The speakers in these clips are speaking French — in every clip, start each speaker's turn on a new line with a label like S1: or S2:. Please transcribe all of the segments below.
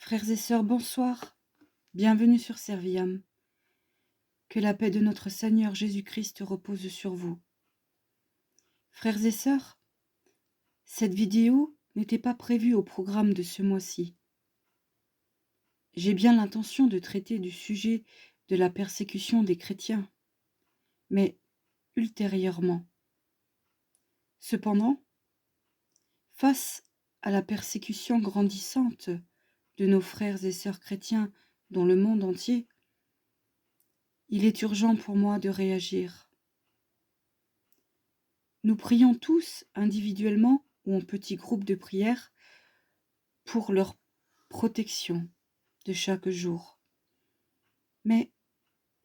S1: Frères et sœurs, bonsoir. Bienvenue sur Serviam. Que la paix de notre Seigneur Jésus-Christ repose sur vous. Frères et sœurs, cette vidéo n'était pas prévue au programme de ce mois-ci. J'ai bien l'intention de traiter du sujet de la persécution des chrétiens, mais ultérieurement. Cependant, face à la persécution grandissante de nos frères et sœurs chrétiens dans le monde entier, il est urgent pour moi de réagir. Nous prions tous individuellement ou en petits groupes de prière pour leur protection de chaque jour. Mais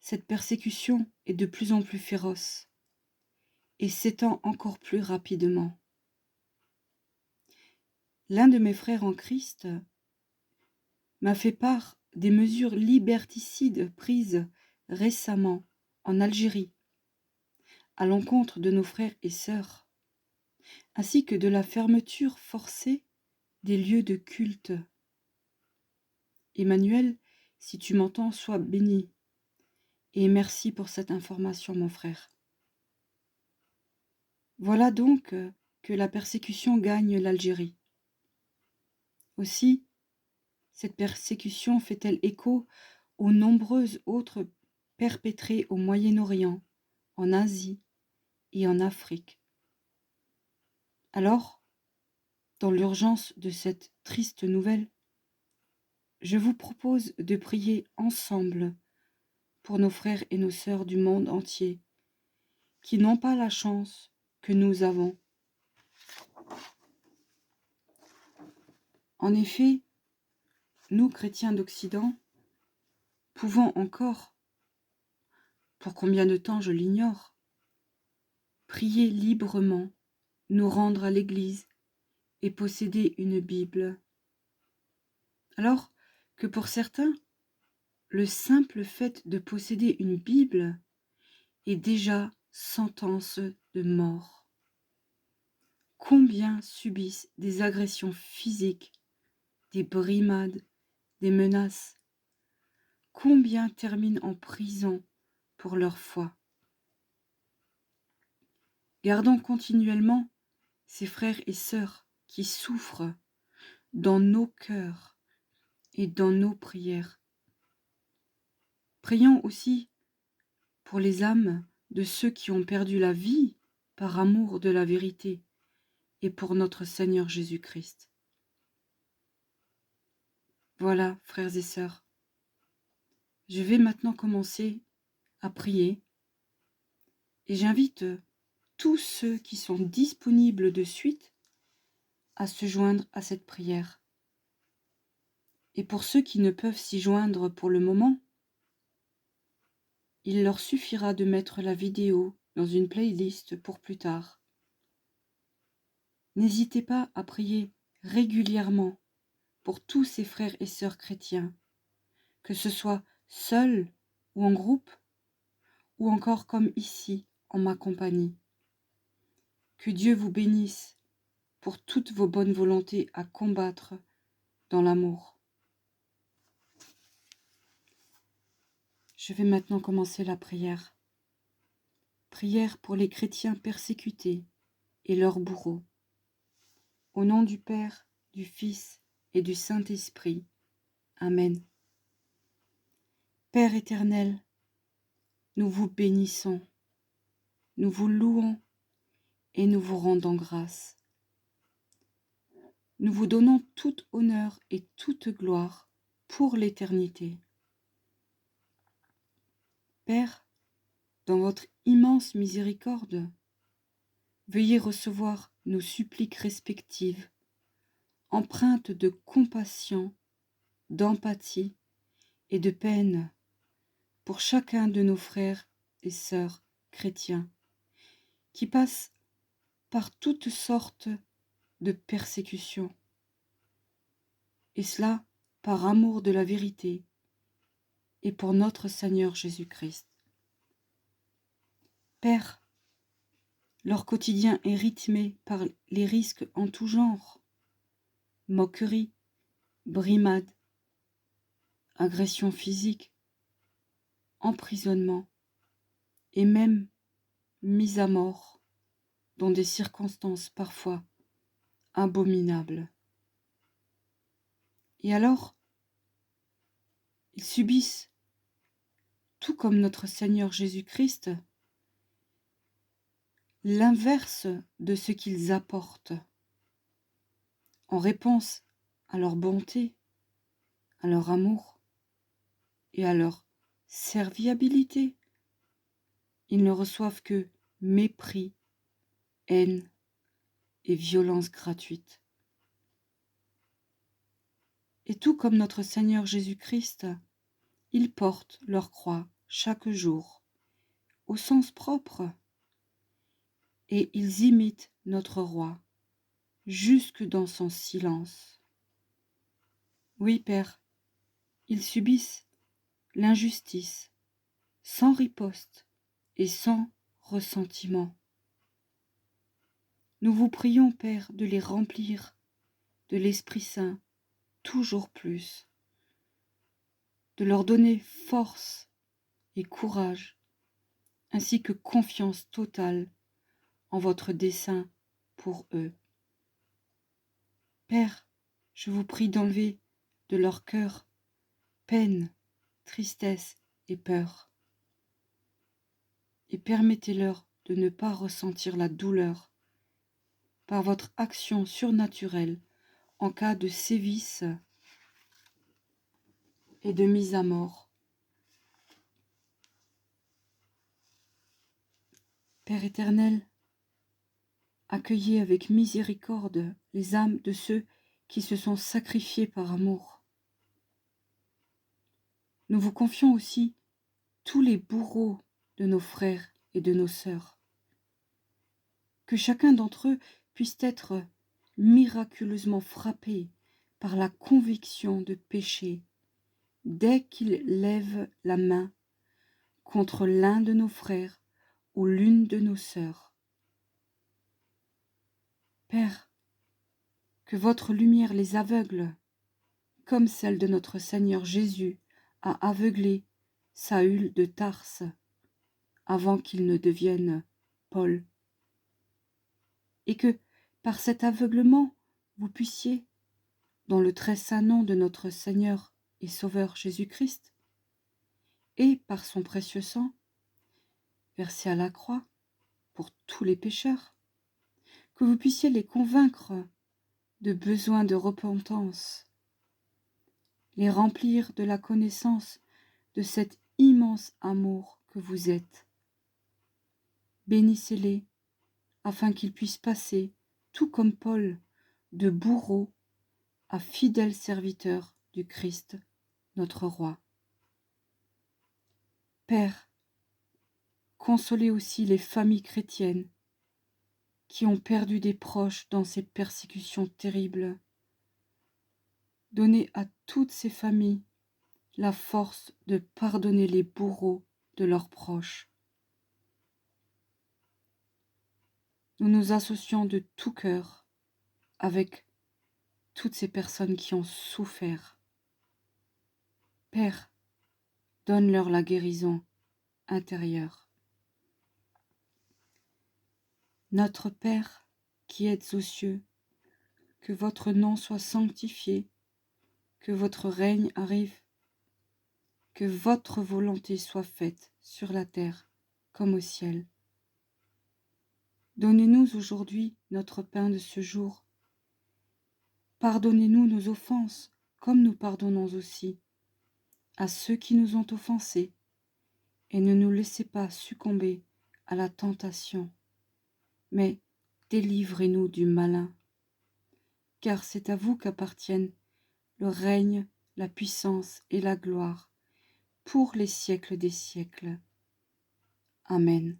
S1: cette persécution est de plus en plus féroce et s'étend encore plus rapidement. L'un de mes frères en Christ m'a fait part des mesures liberticides prises récemment en Algérie à l'encontre de nos frères et sœurs, ainsi que de la fermeture forcée des lieux de culte. Emmanuel, si tu m'entends, sois béni, et merci pour cette information, mon frère. Voilà donc que la persécution gagne l'Algérie. Aussi, cette persécution fait-elle écho aux nombreuses autres perpétrées au Moyen-Orient, en Asie et en Afrique. Alors, dans l'urgence de cette triste nouvelle, je vous propose de prier ensemble pour nos frères et nos sœurs du monde entier qui n'ont pas la chance que nous avons. En effet, nous, chrétiens d'Occident, pouvons encore, pour combien de temps je l'ignore, prier librement, nous rendre à l'Église et posséder une Bible. Alors que pour certains, le simple fait de posséder une Bible est déjà sentence de mort. Combien subissent des agressions physiques, des brimades, des menaces? Combien terminent en prison pour leur foi? Gardons continuellement ces frères et sœurs qui souffrent dans nos cœurs et dans nos prières. Prions aussi pour les âmes de ceux qui ont perdu la vie par amour de la vérité et pour notre Seigneur Jésus-Christ. Voilà, frères et sœurs, je vais maintenant commencer à prier et j'invite tous ceux qui sont disponibles de suite à se joindre à cette prière. Et pour ceux qui ne peuvent s'y joindre pour le moment, il leur suffira de mettre la vidéo dans une playlist pour plus tard. N'hésitez pas à prier régulièrement pour tous ces frères et sœurs chrétiens, que ce soit seuls ou en groupe, ou encore comme ici, en ma compagnie. Que Dieu vous bénisse pour toutes vos bonnes volontés à combattre dans l'amour. Je vais maintenant commencer la prière. Prière pour les chrétiens persécutés et leurs bourreaux. Au nom du Père, du Fils et du Saint-Esprit. Amen. Père éternel, nous vous bénissons, nous vous louons et nous vous rendons grâce. Nous vous donnons tout honneur et toute gloire pour l'éternité. Père, dans votre immense miséricorde, veuillez recevoir nos suppliques respectives, empreintes de compassion, d'empathie et de peine pour chacun de nos frères et sœurs chrétiens qui passent par toutes sortes de persécutions, et cela par amour de la vérité et pour notre Seigneur Jésus-Christ. Père, leur quotidien est rythmé par les risques en tout genre, moqueries, brimades, agression physique, emprisonnement et même mise à mort dans des circonstances parfois abominables. Et alors, ils subissent, tout comme notre Seigneur Jésus-Christ, l'inverse de ce qu'ils apportent, en réponse à leur bonté, à leur amour et à leur serviabilité. Ils ne reçoivent que mépris, haine et violence gratuite. Et tout comme notre Seigneur Jésus-Christ, ils portent leur croix chaque jour, au sens propre, et ils imitent notre roi, jusque dans son silence. Oui, Père, ils subissent l'injustice, sans riposte et sans ressentiment. Nous vous prions, Père, de les remplir de l'Esprit Saint toujours plus, de leur donner force et courage, ainsi que confiance totale en votre dessein pour eux. Père, je vous prie d'enlever de leur cœur peine, tristesse et peur, et permettez-leur de ne pas ressentir la douleur par votre action surnaturelle en cas de sévices et de mise à mort. Père éternel, accueillez avec miséricorde les âmes de ceux qui se sont sacrifiés par amour. Nous vous confions aussi tous les bourreaux de nos frères et de nos sœurs. Que chacun d'entre eux puisse être miraculeusement frappé par la conviction de péché dès qu'il lève la main contre l'un de nos frères ou l'une de nos sœurs. Père, que votre lumière les aveugle, comme celle de notre Seigneur Jésus a aveuglé Saül de Tarse avant qu'il ne devienne Paul. Et que, par cet aveuglement, vous puissiez, dans le très saint nom de notre Seigneur et Sauveur Jésus-Christ, et par son précieux sang, versé à la croix pour tous les pécheurs, que vous puissiez les convaincre de besoin de repentance, les remplir de la connaissance de cet immense amour que vous êtes. Bénissez-les, afin qu'ils puissent passer, tout comme Paul, de bourreau à fidèle serviteur du Christ, notre Roi. Père, consolez aussi les familles chrétiennes qui ont perdu des proches dans ces persécutions terribles. Donnez à toutes ces familles la force de pardonner les bourreaux de leurs proches. Nous nous associons de tout cœur avec toutes ces personnes qui ont souffert. Père, donne-leur la guérison intérieure. Notre Père, qui êtes aux cieux, que votre nom soit sanctifié, que votre règne arrive, que votre volonté soit faite sur la terre comme au ciel. Donnez-nous aujourd'hui notre pain de ce jour. Pardonnez-nous nos offenses, comme nous pardonnons aussi à ceux qui nous ont offensés, et ne nous laissez pas succomber à la tentation, mais délivrez-nous du malin, car c'est à vous qu'appartiennent le règne, la puissance et la gloire, pour les siècles des siècles. Amen.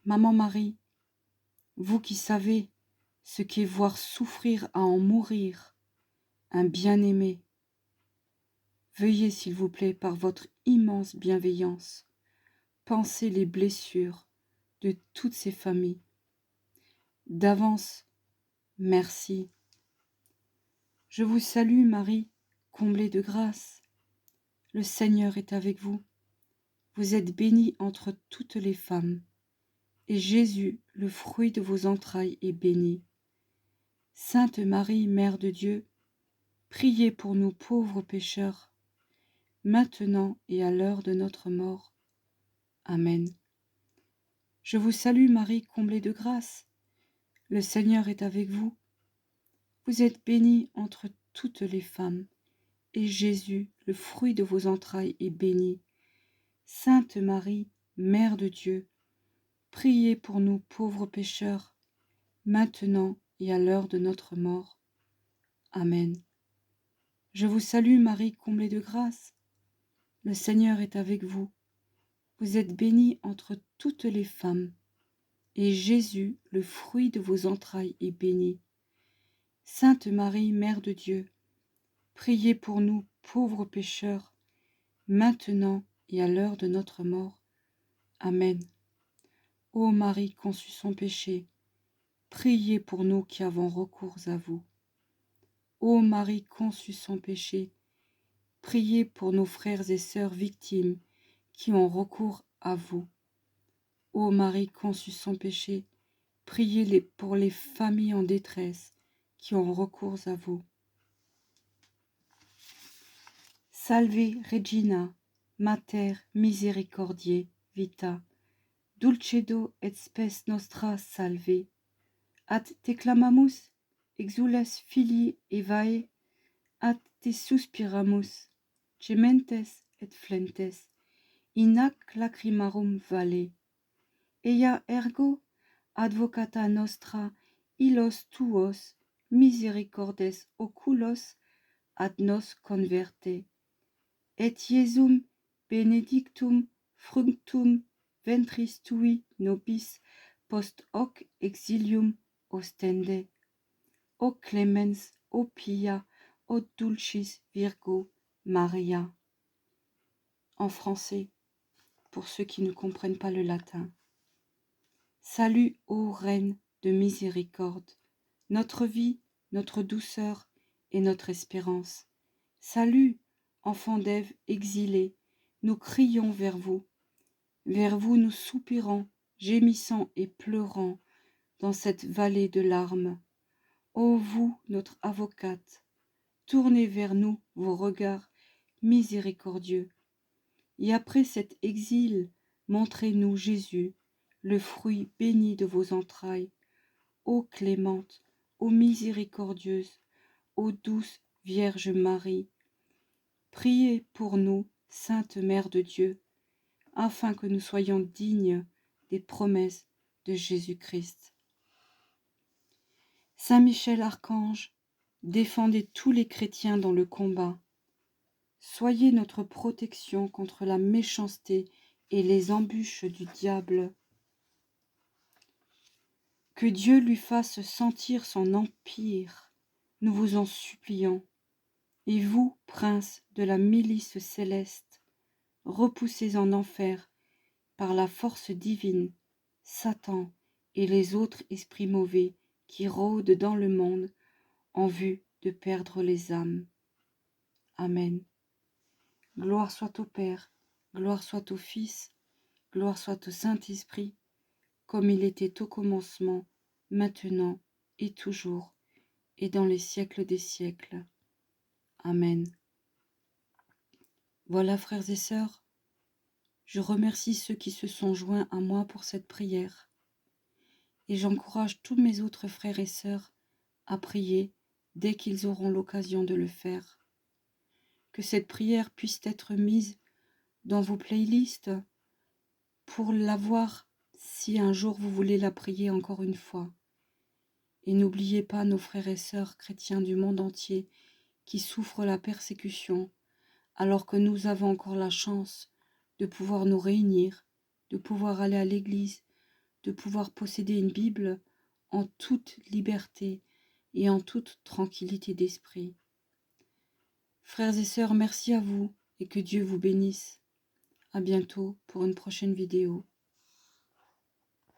S1: Maman Marie, vous qui savez ce qu'est voir souffrir à en mourir un bien-aimé, veuillez s'il vous plaît par votre immense bienveillance penser les blessures de toutes ces familles. D'avance, merci. Je vous salue Marie, comblée de grâce, le Seigneur est avec vous. Vous êtes bénie entre toutes les femmes, et Jésus, le fruit de vos entrailles, est béni. Sainte Marie, Mère de Dieu, priez pour nous pauvres pécheurs, maintenant et à l'heure de notre mort. Amen. Je vous salue Marie, comblée de grâce. Le Seigneur est avec vous. Vous êtes bénie entre toutes les femmes, et Jésus, le fruit de vos entrailles, est béni. Sainte Marie, Mère de Dieu, priez pour nous pauvres pécheurs, maintenant et à l'heure de notre mort. Amen. Je vous salue Marie, comblée de grâce. Le Seigneur est avec vous. Vous êtes bénie entre toutes les femmes, et Jésus, le fruit de vos entrailles, est béni. Sainte Marie, Mère de Dieu, priez pour nous pauvres pécheurs, maintenant et à l'heure de notre mort. Amen. Ô Marie conçue sans péché, priez pour nous qui avons recours à vous. Ô Marie conçue sans péché, priez pour nos frères et sœurs victimes qui ont recours à vous. Ô Marie conçue sans péché, priez pour les familles en détresse qui ont recours à vous. Salve Regina, Mater misericordiae vita, dulcedo et spes nostra salve. Ad te clamamus, exules filii Evae, ad te suspiramus, gementes et flentes, in ac lacrimarum vale. Ea ergo, advocata nostra, illos tuos, misericordes oculos, ad nos converte. Et Iesum benedictum fructum ventris tui nobis post hoc exilium ostende. O clemens, o pia, o dulcis Virgo Maria. En français, pour ceux qui ne comprennent pas le latin. Salut, ô Reine de miséricorde, notre vie, notre douceur et notre espérance. Salut, enfant d'Ève exilé, nous crions vers vous nous soupirons, gémissant et pleurant dans cette vallée de larmes. Ô vous, notre avocate, tournez vers nous vos regards miséricordieux, et après cet exil, montrez-nous Jésus, le fruit béni de vos entrailles. Ô clémente, ô miséricordieuse, ô douce Vierge Marie, priez pour nous, Sainte Mère de Dieu, afin que nous soyons dignes des promesses de Jésus-Christ. Saint Michel Archange, défendez tous les chrétiens dans le combat. Soyez notre protection contre la méchanceté et les embûches du diable. Que Dieu lui fasse sentir son empire, nous vous en supplions. Et vous, princes de la milice céleste, repoussés en enfer par la force divine, Satan et les autres esprits mauvais qui rôdent dans le monde en vue de perdre les âmes. Amen. Gloire soit au Père, gloire soit au Fils, gloire soit au Saint-Esprit, comme il était au commencement, maintenant et toujours, et dans les siècles des siècles. Amen. Voilà, frères et sœurs, je remercie ceux qui se sont joints à moi pour cette prière, et j'encourage tous mes autres frères et sœurs à prier dès qu'ils auront l'occasion de le faire. Que cette prière puisse être mise dans vos playlists pour l'avoir si un jour vous voulez la prier encore une fois. Et n'oubliez pas nos frères et sœurs chrétiens du monde entier qui souffrent la persécution, alors que nous avons encore la chance de pouvoir nous réunir, de pouvoir aller à l'église, de pouvoir posséder une Bible en toute liberté et en toute tranquillité d'esprit. Frères et sœurs, merci à vous et que Dieu vous bénisse. À bientôt pour une prochaine vidéo.